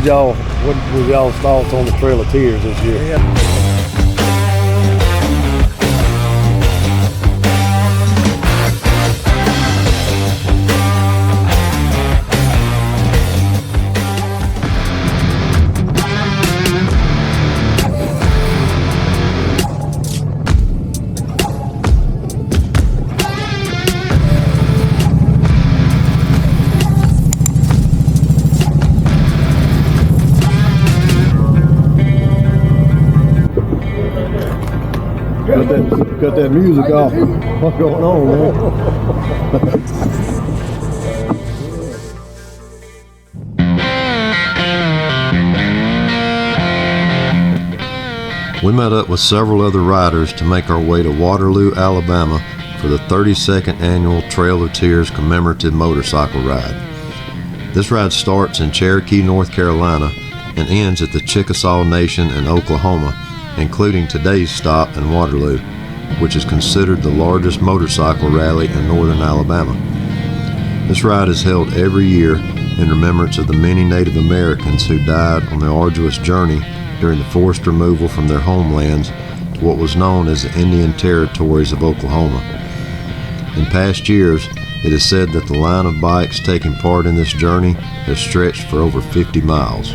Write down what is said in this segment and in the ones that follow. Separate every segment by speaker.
Speaker 1: what was y'all's thoughts on the Trail of Tears this year? Cut that music off. What's going on, man?
Speaker 2: We met up with several other riders to make our way to Waterloo, Alabama for the 32nd annual Trail of Tears commemorative motorcycle ride. This ride starts in Cherokee, North Carolina and ends at the Chickasaw Nation in Oklahoma, including today's stop in Waterloo, which is considered the largest motorcycle rally in northern Alabama. This ride is held every year in remembrance of the many Native Americans who died on their arduous journey during the forced removal from their homelands to what was known as the Indian Territories of Oklahoma. In past years, it is said that the line of bikes taking part in this journey has stretched for over 50 miles.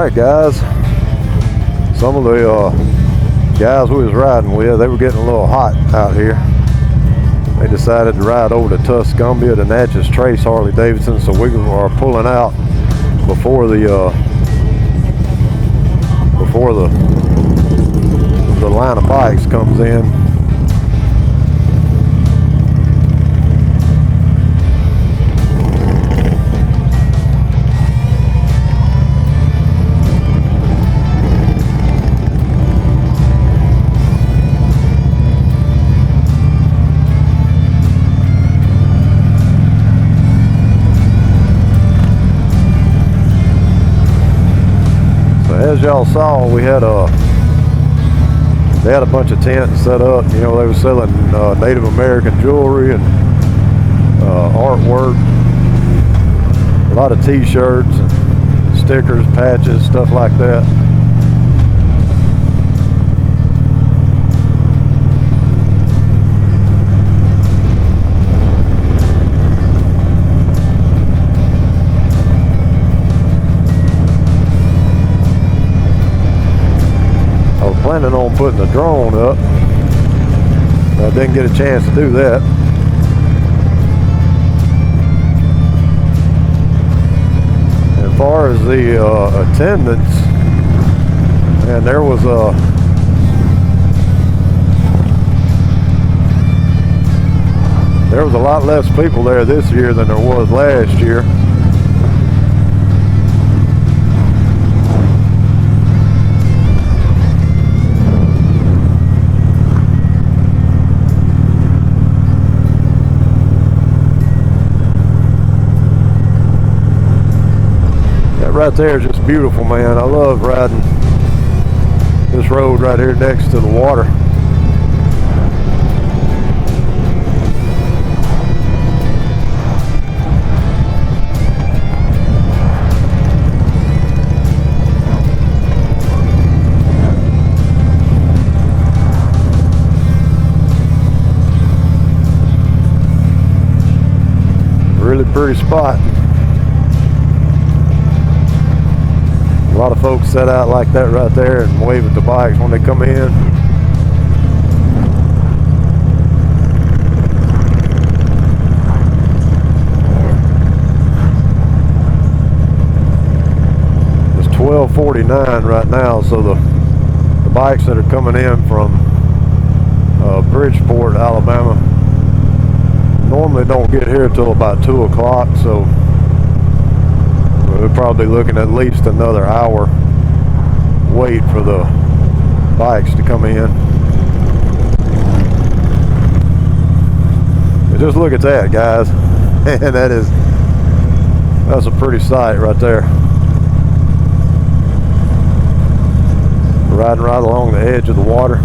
Speaker 1: Alright guys, some of the guys we was riding with, they were getting a little hot out here. They decided to ride over to Tuscumbia to Natchez Trace Harley Davidson, so we are pulling out before the line of bikes comes in. As y'all saw, they had a bunch of tents set up. You know, they were selling Native American jewelry and artwork, a lot of t-shirts and stickers, patches, stuff like that. Planning on putting the drone up. I didn't get a chance to do that. As far as the attendance, and there was a lot less people there this year than there was last year. Right there is just beautiful, man. I love riding this road right here next to the water. Really pretty spot. A lot of folks set out like that right there and wave at the bikes when they come in. It's 12:49 right now, so the bikes that are coming in from Bridgeport, Alabama, normally don't get here till about 2 o'clock, so we're probably looking at least another hour wait for the bikes to come in. But just look at that, guys. And that's a pretty sight right there. Riding right along the edge of the water.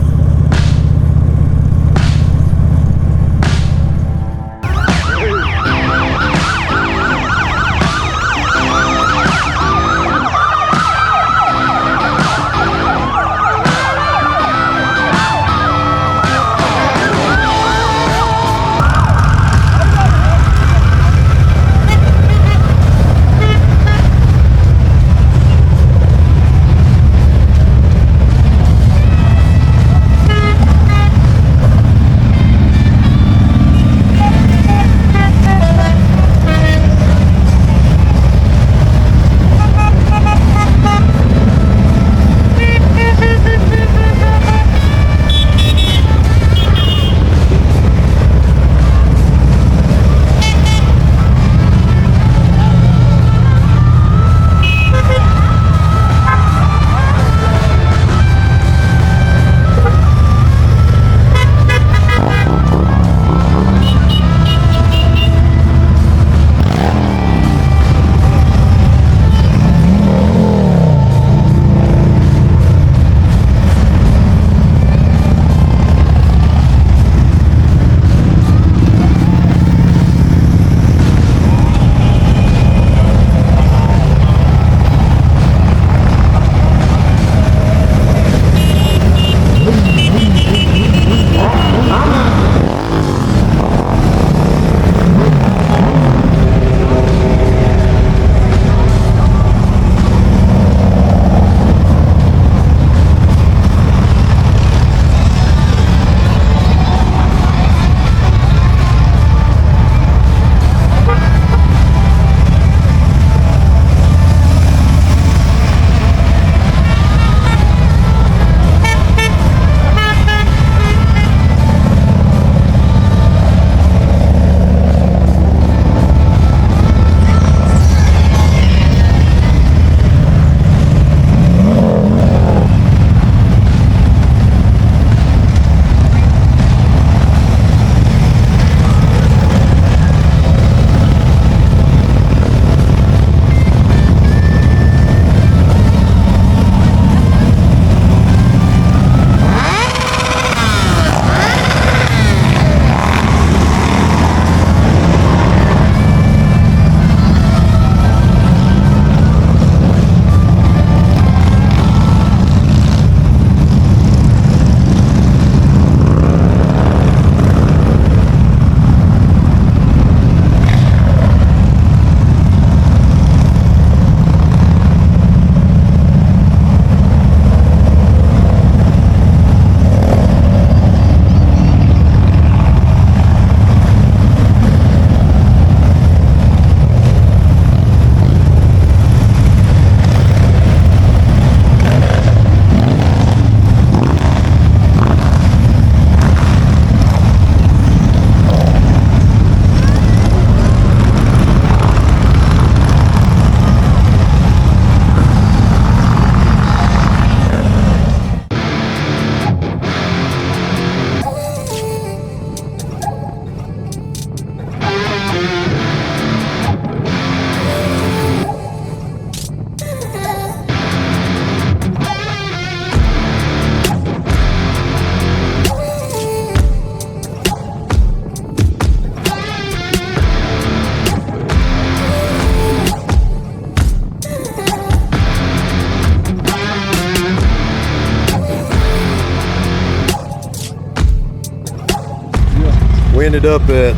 Speaker 1: ended up at,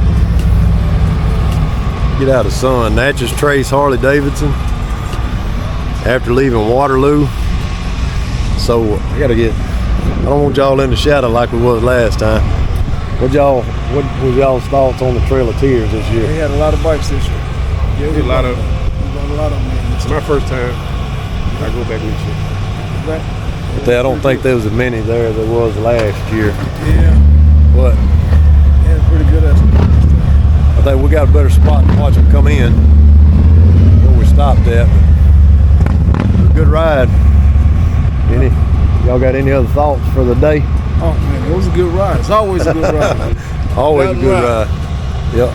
Speaker 1: get out of sun, Natchez Trace Harley Davidson after leaving Waterloo. So I gotta get, I don't want y'all in the shadow like we was last time. What was y'all's thoughts on the Trail of Tears this year?
Speaker 3: We had a lot of bikes this year.
Speaker 4: Yeah, it was a lot of
Speaker 3: them.
Speaker 4: it's my first time. I go back next year.
Speaker 3: Right.
Speaker 1: But I don't think there was as many there as there was last year.
Speaker 3: Yeah.
Speaker 1: But
Speaker 3: Yeah, it's pretty good estimate.
Speaker 1: I think we got a better spot to watch them come in where we stopped at. It was a good ride. Y'all got any other thoughts for the day?
Speaker 3: Oh man, it was a good ride. It's always a good ride.
Speaker 1: Always a good ride. Yep.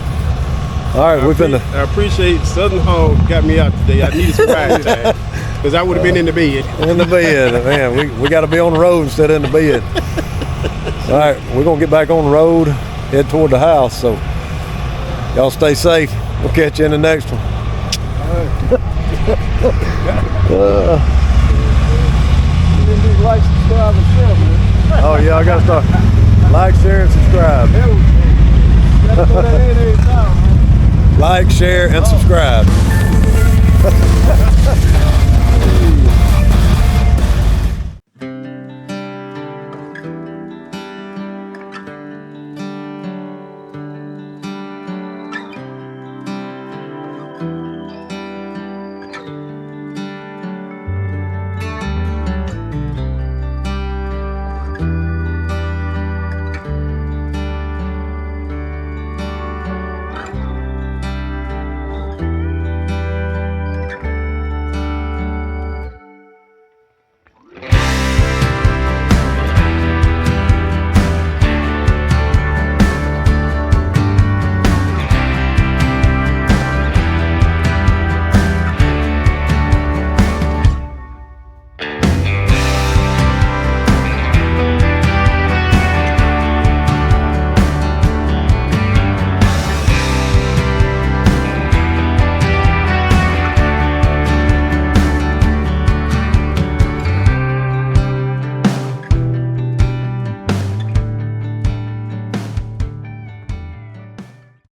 Speaker 1: All right, we're finna.
Speaker 4: I appreciate Southern Hog got me out today. I needed some ride time because I would have been in the bed.
Speaker 1: In the bed, man. We got to be on the road instead of in the bed. All right, we're gonna get back on the road, head toward the house. So y'all stay safe. We'll catch you in the next one.
Speaker 3: Like, subscribe, and share, man.
Speaker 1: Oh yeah, I gotta start. Like, share, and subscribe.
Speaker 3: Gotta throw that in every time, man.
Speaker 1: Like, share, and subscribe.